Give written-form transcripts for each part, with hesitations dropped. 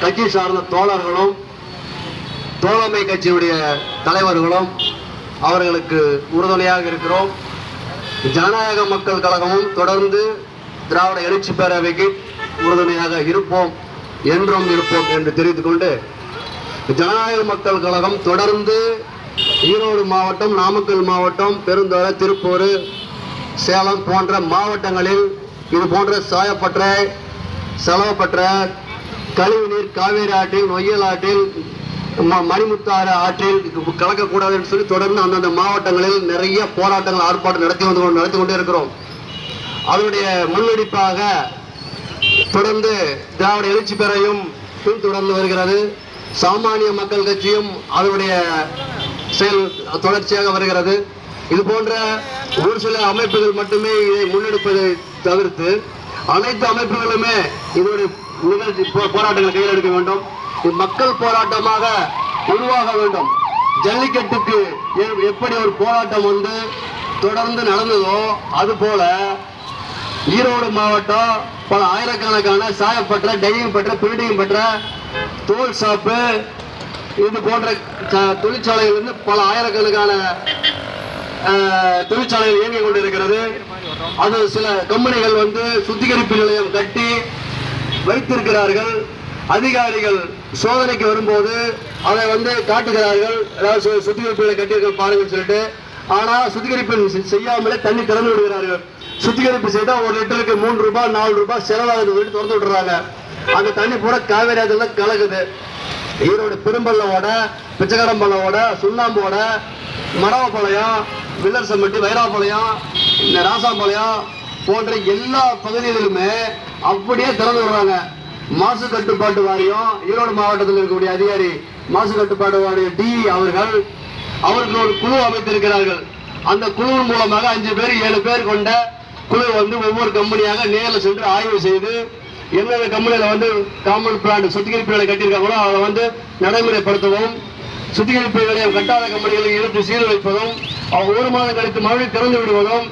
கட்சி சார்ந்த தோழர்களும் தோழமை கட்சியுடைய தலைவர்களும் அவர்களுக்கு உறுதுணையாக இருக்கிறோம். ஜனநாயக மக்கள் கழகமும் தொடர்ந்து திராவிட எழுச்சி பேரவைக்கு உறுதுணையாக இருப்போம், என்றும் இருப்போம் என்று தெரிவித்துக் கொண்டு, ஜனநாயக மக்கள் கழகம் தொடர்ந்து ஈரோடு மாவட்டம், நாமக்கல் மாவட்டம், பெருந்துறை, திருப்பூர், சேலம் போன்ற மாவட்டங்களில் இது போன்ற சாயப்பற்ற, செலவப்பற்ற கழிவுநீர் காவேரி ஆற்றில், நொய்யல் ஆற்றில், மணிமுத்தாறு ஆற்றில் கலக்கக்கூடாது என்று சொல்லி தொடர்ந்து அந்தந்த மாவட்டங்களில் நிறைய போராட்டங்கள், ஆர்ப்பாட்டம் நடத்தி கொண்டே இருக்கிறோம். அதனுடைய முன்னெடுப்பாக தொடர்ந்து திராவிட எழுச்சி பேரவையும் பின்தொடர்ந்து வருகிறது. சாமானிய மக்கள் கட்சியும் அதனுடைய செயல் தொடர்ச்சியாக வருகிறது. இது போன்ற ஒரு சில அமைப்புகள் மட்டுமே இதை முன்னெடுப்பதை தவிர்த்து அனைத்து அமைப்புகளுமே இதனுடைய நிகழ்ச்சி போராட்டங்களை கையில் எடுக்க வேண்டும். மக்கள் போராட்டமாக உருவாக வேண்டும். ஜல்லிக்கட்டுக்கு எப்படி ஒரு போராட்டம் வந்து தொடர்ந்து நடந்ததோ அதுபோல ஈரோடு மாவட்டம் பல ஆயிரக்கணக்கான சாயப்பற்ற, டையும் பெற்ற, பிரிண்டிங் பெற்ற தோல் ஷாப்பு இது போன்ற தொழிற்சாலைகளிலிருந்து பல ஆயிரக்கணக்கான தொழிற்சாலைகள் இயங்கிக் கொண்டிருக்கிறது. அது சில கம்பெனிகள் வந்து சுத்திகரிப்பு நிலையம் கட்டி வைத்திருக்கிறார்கள். அதிகாரிகள் சோதனைக்கு வரும்போது அதை வந்து காட்டுகிறார்கள், அதாவது சுத்திகரிப்புகளை கட்டியிருக்க பாருங்கன்னு சொல்லிட்டு. ஆனா சுத்திகரிப்பு செய்யாமலே தண்ணி திறந்து விடுகிறார்கள். சுத்திகரிப்பு செய்தா ஒரு லிட்டருக்கு 3 ரூபாய் 4 ரூபாய் செலவாகுது திறந்து விட்டுறாங்க. அந்த தண்ணி பூரா காவேரி ஆற்றுல கலக்குது. ஈரோடு பெரும்பள்ளவோட, பிச்சைக்காரம்பள்ளவோட, சுண்ணாம்போட, மடவப்பாளையம், வில்லர் சம்பட்டி, வைராபாளையம், ராசாம்பாளையம் போன்ற எல்லா பகுதிகளிலுமே அப்படியே திறந்து விடுறாங்க. மாசு கட்டுப்பாட்டு வாரியம், ஈரோடு மாவட்டத்தில் இருக்கக்கூடிய அதிகாரி மாசு கட்டுப்பாட்டு வாரிய டி அவர்கள் ஒரு குழு அமைத்திருக்கிறார்கள். அந்த குழுவின் மூலமாக 5 பேர் 7 பேர் கொண்ட குழு வந்து ஒவ்வொரு கம்பெனியாக நேரில் சென்று ஆய்வு செய்து எந்தெந்த கம்பெனியில வந்து காமன் பிளான்ட் சுத்திகரிப்புகளை கட்டியிருக்காங்களோ அதை வந்து நடைமுறைப்படுத்தவும், சுத்திகரிப்பு நிலையம் கட்டாத கம்பெனிகளை இழுத்து சீல் வைப்பதும், அவங்க 1 மாதம் கழித்து மறுபடியும் திறந்து விடுவதும்,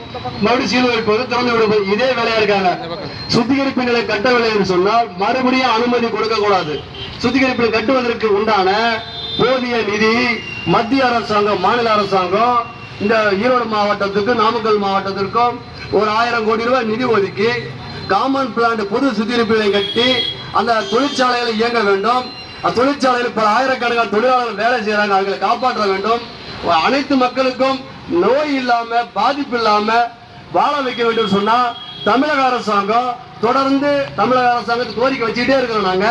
மறுபடியும் சீல் வைப்பதும், திறந்து விடுவதும், இதே வேலையா இருக்காங்க. சுத்திகரிப்பு நிலையம் கட்டவில்லை என்று சொன்னால் மறுபடியும் அனுமதி கொடுக்க கூடாது. சுத்திகரிப்பு கட்டுவதற்கு உண்டான போதிய நிதி மத்திய அரசாங்கம், மாநில அரசாங்கம் இந்த ஈரோடு மாவட்டத்துக்கும் நாமக்கல் மாவட்டத்திற்கும் ஒரு 1000 கோடி ரூபாய் நிதி ஒதுக்கி காமன் பிளான்ட் பொது சுத்திகரிப்புகளை கட்டி அந்த தொழிற்சாலைகளை இயங்க வேண்டும். தொழிற்சாலையில் பல ஆயிரக்கணக்கான தொழிலாளர்கள் வேலை செய்யறாங்க, அவர்களை காப்பாற்ற வேண்டும். அனைத்து மக்களுக்கும் நோய் இல்லாம, பாதிப்பு இல்லாம வாழ வைக்க வேண்டும் சொன்னா தமிழக அரசாங்கம் தொடர்ந்து கோரிக்கை வச்சுக்கிட்டே இருக்கிறோம். நாங்க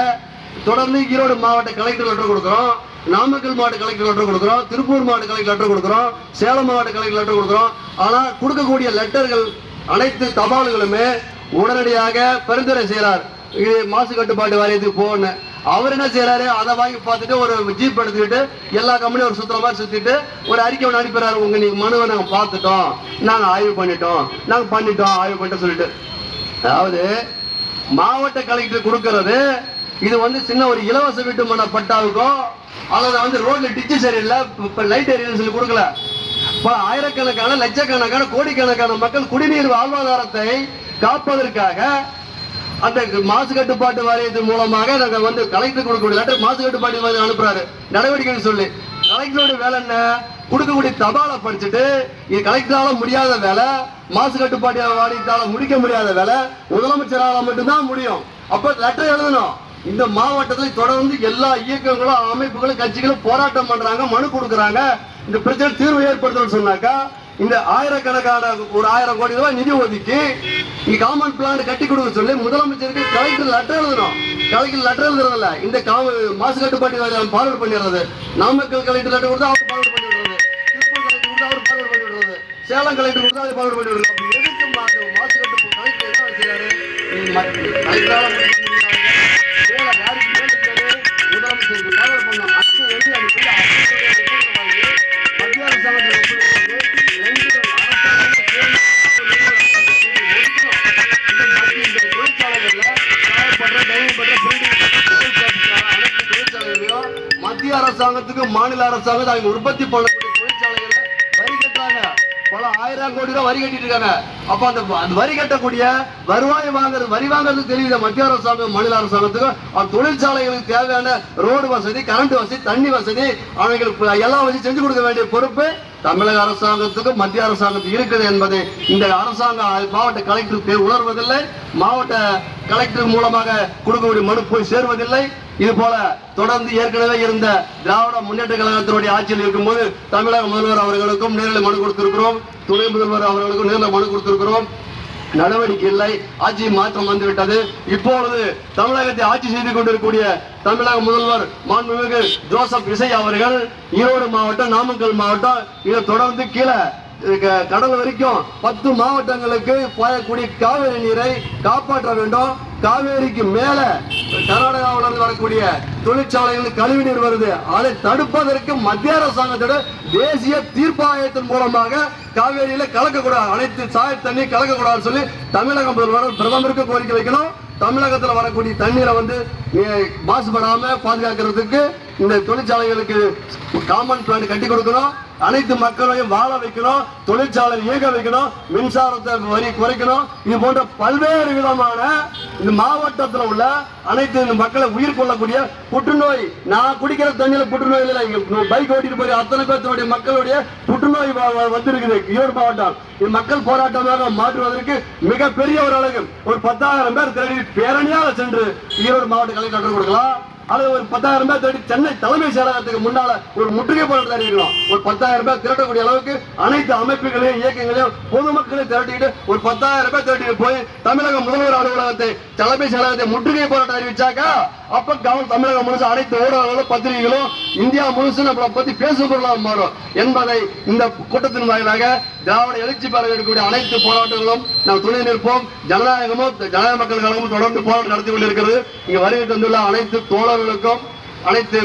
தொடர்ந்து ஈரோடு மாவட்ட கலெக்டர் லெட்டர் கொடுக்கிறோம், நாமக்கல் மாவட்ட கலெக்டர் லெட்டர் கொடுக்கிறோம், திருப்பூர் மாவட்ட கலெக்டர் லெட்டர் கொடுக்கிறோம், சேலம் மாவட்ட கலெக்டர் லெட்டர் கொடுக்கிறோம். ஆனா கொடுக்கக்கூடிய லெட்டர்கள் அனைத்து தபால்களுமே உடனடியாக பரிந்துரை செய்யறார், இது மாசு கட்டுப்பாட்டு வாரியத்துக்கு போகணும். அவர் என்ன செய்யறாரு, அதை வாங்கி பார்த்துட்டு ஒரு ஜீப் எடுத்துக்கிட்டு எல்லா கம்பெனியும் ஒரு சுத்துற மாதிரி சுத்திட்டு ஒரு அறிக்கை ஒன்று அனுப்பிடுறாரு. உங்க நீங்க மனுவை நாங்க பார்த்துட்டோம், நாங்க ஆய்வு பண்ணிட்டோம், ஆய்வு பண்ணிட்டோம் சொல்லிட்டு. அதாவது மாவட்ட கலெக்டர் கொடுக்கறது இது வந்து சின்ன ஒரு இலவச வீட்டு மன பட்டாவுக்கும் அல்லது வந்து ரோட்ல டிச்சு சரியில்லை, லைட் எரியன்னு சொல்லி கொடுக்கல. ஆயிரக்கணக்கான, லட்சக்கணக்கான, கோடிக்கணக்கான மக்கள் குடிநீர் வாழ்வாதாரத்தை காப்பதற்காக அந்த மாசு கட்டுப்பாட்டு வாரியத்தின் மூலமாக நாங்க வந்து கலெக்டர் கொடுக்கக்கூடிய லெட்டர் மாசு கட்டுப்பாட்டு வாரியம் அனுப்புறாரு நடவடிக்கை சொல்லி. கலெக்டரோட வேலை என்ன, கொடுக்கக்கூடிய தபாலை படிச்சுட்டு இது கலெக்டரால முடியாத வேலை, மாசு கட்டுப்பாட்டு வாரியத்தால முடிக்க முடியாத வேலை முதலமைச்சரால மட்டும்தான் முடியும். அப்ப லெட்டர் எழுதணும். இந்த மாவட்டத்தில் தொடர்ந்து எல்லா இயக்கங்களும், அமைப்புகளும், கட்சிகளும் போராட்டம் பண்றாங்க, மனு கொடுக்கறாங்க. இந்த பிரச்சனை தீர்வு ஏற்படுத்தணும்னு சொன்னாக்கா இந்த ஆயிரக்கணக்கான ஒரு 1000 கோடி ரூபாய் நிதி ஒதுக்கி இங்க காமன் பிளான் கட்டி கொடுக்க சொல்லி முதலமைச்சருக்கு கலெக்டர் லெட்டர் எழுதணும். கலெக்டர் லெட்டர் எழுதுறதில்ல, இந்த மாசு கட்டுப்பாட்டு ஃபார்வர்ட் பண்ணிடுறது. நாமக்கல் கலெக்டர் லெட்டர் கொடுத்தா அவர் ஃபார்வர்ட் பண்ணி விடுறது, திருப்பூர் கலெக்டர் கொடுத்தா அவர் ஃபார்வர்ட் பண்ணி விடுறது, சேலம் கலெக்டர் கொடுத்தா அவர் ஃபார்வர்ட் பண்ணி விடுறது. அப்படி எதுக்கு மாசு கட்டுப்பாட்டு கலெக்டர் என்ன செய்யறாரு, கலெக்டரால முதலமைச்சருக்கு ஃபார்வர்ட் பண்ணணும். அது வந்து அது மத்திய அரசாங்கத்தில் மத்திய அரசாங்கத்துக்கு மாநில அரசாங்கம் அவங்க உற்பத்தி பண்ணக்கூடிய தொழிற்சாலைகளை வரி கட்டுறாங்க. பல 1000 கோடி ரூபாய் வரி கட்டிட்டு இருக்காங்க. அப்ப அந்த வரி கட்டக்கூடிய வருவாய் வரி வாங்குறது தெரியுது மத்திய அரசாங்கம் மாநில அரசாங்கத்துக்கு. தொழிற்சாலைகளுக்கு தேவையான ரோடு வசதி, கரண்ட் வசதி, தண்ணி வசதி, அவங்களுக்கு எல்லா வசதி செஞ்சு கொடுக்க வேண்டிய பொறுப்பு தமிழக அரசாங்கத்துக்கு மத்திய அரசாங்கத்துக்கு இருக்குது என்பதை இந்த அரசாங்கம் மாவட்ட கலெக்டர் உணர்வதில்லை. மாவட்ட கலெக்டர் மூலமாக கொடுக்கக்கூடிய மனு போய் சேர்வதில்லை. இது போல தொடர்ந்து ஏற்கனவே இருந்த திராவிட முன்னேற்ற கழகத்தினுடைய ஆட்சியில் இருக்கும்போது தமிழக முதல்வர் அவர்களுக்கும் நேரில் மனு கொடுத்திருக்கிறோம், துணை முதல்வர் அவர்களுக்கும் நேரில் மனு கொடுத்திருக்கிறோம். நடவடிக்கை இல்லை. ஆட்சி மாற்றம் வந்துவிட்டது. இப்பொழுது தமிழகத்தை ஆட்சி செய்து கொண்டிருக்கக்கூடிய தமிழக முதல்வர் மாண்புமிகு ஜோசப் விஜய் அவர்கள் ஈரோடு மாவட்டம், நாமக்கல் மாவட்டம், இதை தொடர்ந்து கீழே கடல் வரைக்கும் 10 மாவட்டங்களுக்கு போயக்கூடிய காவிரி நீரை காப்பாற்ற வேண்டும். காவேரிக்கு மேல கர்நாடகாவிலிருந்து வரக்கூடிய தொழிற்சாலைகள் கழிவு நீர் வருது. அதை தடுப்பதற்கு மத்திய அரசாங்கத்தோட தேசிய தீர்ப்பாயத்தின் மூலமாக காவேரியில கலக்கக்கூடாது, அனைத்து சாய தண்ணி கலக்கக்கூடாதுன்னு சொல்லி தமிழக முதல்வர் பிரதமருக்கு கோரிக்கை வைக்கணும். தமிழகத்தில் வரக்கூடிய தண்ணீரை மாசுபடாம பாதுகாக்கிறதுக்கு இந்த தொழிற்சாலைகளுக்கு காமன் பிளான் கட்டி கொடுக்கணும். அனைத்து மக்களையும் வாழ வைக்கணும், தொழிற்சாலை இயங்க வைக்கணும், மின்சாரத்தை வரி குறைக்கணும். இது போன்ற பல்வேறு விதமான இந்த மாவட்டத்தில் உள்ள அனைத்து மக்களை உயிர் கொள்ளக்கூடிய புற்றுநோய், நான் குடிக்கிற தண்ணியில புற்றுநோய் இல்லை, பைக் ஓட்டிட்டு போய் அத்தனை பேருடைய மக்களுடைய புற்றுநோய் வந்திருக்குது ஈரோடு மாவட்டம். இது மக்கள் போராட்டமாக மாற்றுவதற்கு மிகப்பெரிய ஒரு அளவு ஒரு 10,000 பேர் தேடி பேரணியாக சென்று ஈரோடு மாவட்ட கலெக்டர் கொடுக்கலாம். அல்லது ஒரு 10,000 பேர் தேடி சென்னை தலைமை செயலகத்துக்கு முன்னால ஒரு முற்றுகை போராட்டம் அறிவிக்கலாம். ஒரு 10,000 பேர் திரட்டக்கூடிய அளவுக்கு அனைத்து அமைப்புகளையும் இயக்கங்களையும் பொதுமக்களை திரட்டிட்டு ஒரு 10,000 பேர் திரட்டிட்டு போய் தமிழக முதல்வர் அலுவலகத்தை தலைமை செயலகத்தை முற்றுகை போராட்டம் அறிவிச்சாக்கா அப்ப தமிழகம் முழுசு அனைத்து ஊடகங்களும் பத்திரிகைகளும் இந்தியா முழுசு நம்மளை பத்தி பேசும் பொருளாக மாறும் என்பதை இந்த கூட்டத்தின் வாயிலாக திராவிட எழுச்சி பெற இருக்கக்கூடிய அனைத்து போராட்டங்களும் நாம் துணை நிற்போம். ஜனநாயக மக்கள் கழகமும் தொடர்ந்து போராட்டம் நடத்தி கொண்டிருக்கிறது. இங்க வருகை தந்துள்ள அனைத்து தோழர்களுக்கும், அனைத்து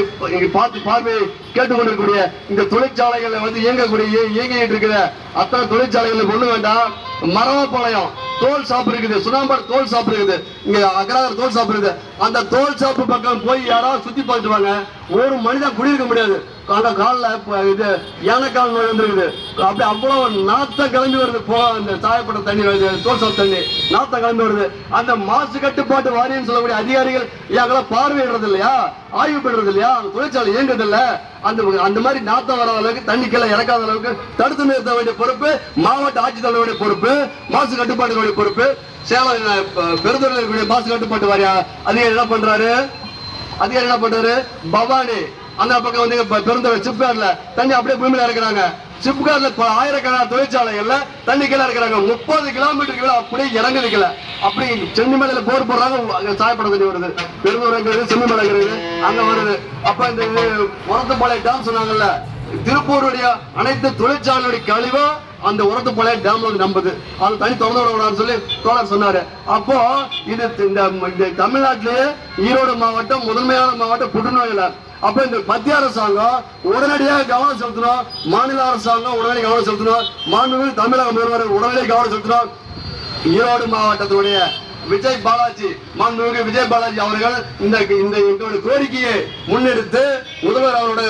பார்வையை கேட்டுக்கொண்டிருக்கக்கூடிய இந்த தொழிற்சாலைகளை இயங்கிட்டு இருக்கிற அத்தனை தொழிற்சாலைகளை கொண்டு வேண்டாம். மரவப்பாளையம் தோல் ஷாப் இருக்குது, சுனாம்பாடு தோல் ஷாப் இருக்குது, இங்க அக்ராதர் தோல் ஷாப் இருக்குது. அந்த தோல் ஷாப்பு பக்கம் போய் யாராவது சுத்தி பார்த்துட்டு வாங்க, ஒரு மனிதன் குடியிருக்க முடியாது. அந்த காலில் இது யானைக்கால் நோய் வந்துருக்குது. அப்படி அவ்வளவு நாத்தம் கிளம்பி வருது. இந்த சாயப்பட்ட தண்ணி வருது, தோல் ஷாப் தண்ணி நாத்தம் கிளம்பி வருது. அந்த மாசு கட்டுப்பாட்டு வாரியம் சொல்லக்கூடிய அதிகாரிகள் எங்கெல்லாம் பார்வையிடுறது இல்லையா, ஆய்வு பண்றது இல்லையா, அந்த தொழிற்சாலை இயங்குறது இல்ல. அந்த மாதிரி நாத்தம் வர அளவுக்கு தண்ணி கீழே இறக்காத அளவுக்கு தடுத்து நிறுத்த வேண்டிய பொறுப்பு மாவட்ட ஆட்சித்தலைவருடைய பொறுப்பு, மாசு கட்டுப்பாட்டு பொறுப்பு. சேலம் பெருந்தூரில் இருக்கக்கூடிய மாசு கட்டுப்பாட்டு வாரிய அதிகாரி என்ன பண்றாரு, பவானி அந்த பக்கம் வந்து பெருந்தூர் சிப்காட்ல தண்ணி அப்படியே பூமியில இறக்குறாங்க. சிப்காட்ல ஆயிரக்கணக்கான தொழிற்சாலைகள்ல தண்ணி கீழே இருக்கிறாங்க. 30 கிலோமீட்டருக்கு கீழே அப்படியே இறங்க வைக்கல. அப்படி சென்னிமலையில போர் போடுறாங்க, சாயப்பட தண்ணி வருது. பெருந்தூர் சென்னிமலை அங்க வருது. அப்ப இந்த உரத்துப்பாளையம் டேம் சொன்னாங்கல்ல, திருப்பூருடைய அனைத்து தொழிற்சாலையுடைய கழிவு அந்த உரத்துப்பாளையம் டேம்ல வந்து நம்புது. அது தனி திறந்து விடக்கூடாதுன்னு சொல்லி தோழர் சொன்னாரு. அப்போ இது இந்த தமிழ்நாட்டிலேயே ஈரோடு மாவட்டம் முதன்மையான மாவட்டம் புற்றுநோயில. அப்ப இந்த மத்திய அரசாங்கம் உடனடியாக கவனம் செலுத்தணும், மாநில அரசாங்கம் உடனடி கவனம் செலுத்தணும், மாண்புமிகு தமிழக முதல்வர் உடனடி கவனம் செலுத்தணும். ஈரோடு மாவட்டத்தினுடைய மாண்புமிகு விஜய் பாலாஜி அவர்கள் இந்த கோரிக்கையை முன்னெடுத்து முதல்வர் அவரோட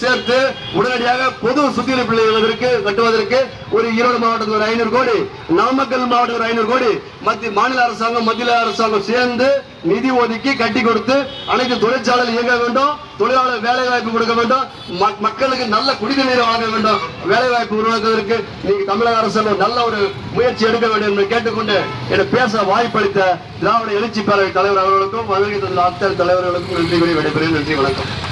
சேர்த்து உடனடியாக பொது சுத்திகரிப்பு கட்டுவதற்கு ஒரு ஈரோடு மாவட்டத்தில் ஒரு 500 கோடி, நாமக்கல் மாவட்டத்தில் ஒரு 500 கோடி மாநில அரசாங்கம் மத்திய அரசாங்கம் சேர்ந்து நிதி ஒதுக்கி கட்டி கொடுத்து அனைத்து தொழிற்சாலைகள் இயங்க வேண்டும், தொழிலாளர் வேலை வாய்ப்பு கொடுக்க வேண்டும், மக்களுக்கு நல்ல குடிநீரை வழங்க வேண்டும், வேலை வாய்ப்பு உருவாக்குவதற்கு நீங்க தமிழக அரசு நல்ல ஒரு முயற்சி எடுக்க வேண்டும் என்று கேட்டுக்கொண்டு என பேச வாய்ப்பளித்த திராவிட எழுச்சி பேரவை தலைவர் அவர்களுக்கும் வருகை தந்த அத்தனை தலைவர்களுக்கும் நன்றி கூறி விடைபெறுகிறேன். நன்றி, வணக்கம்.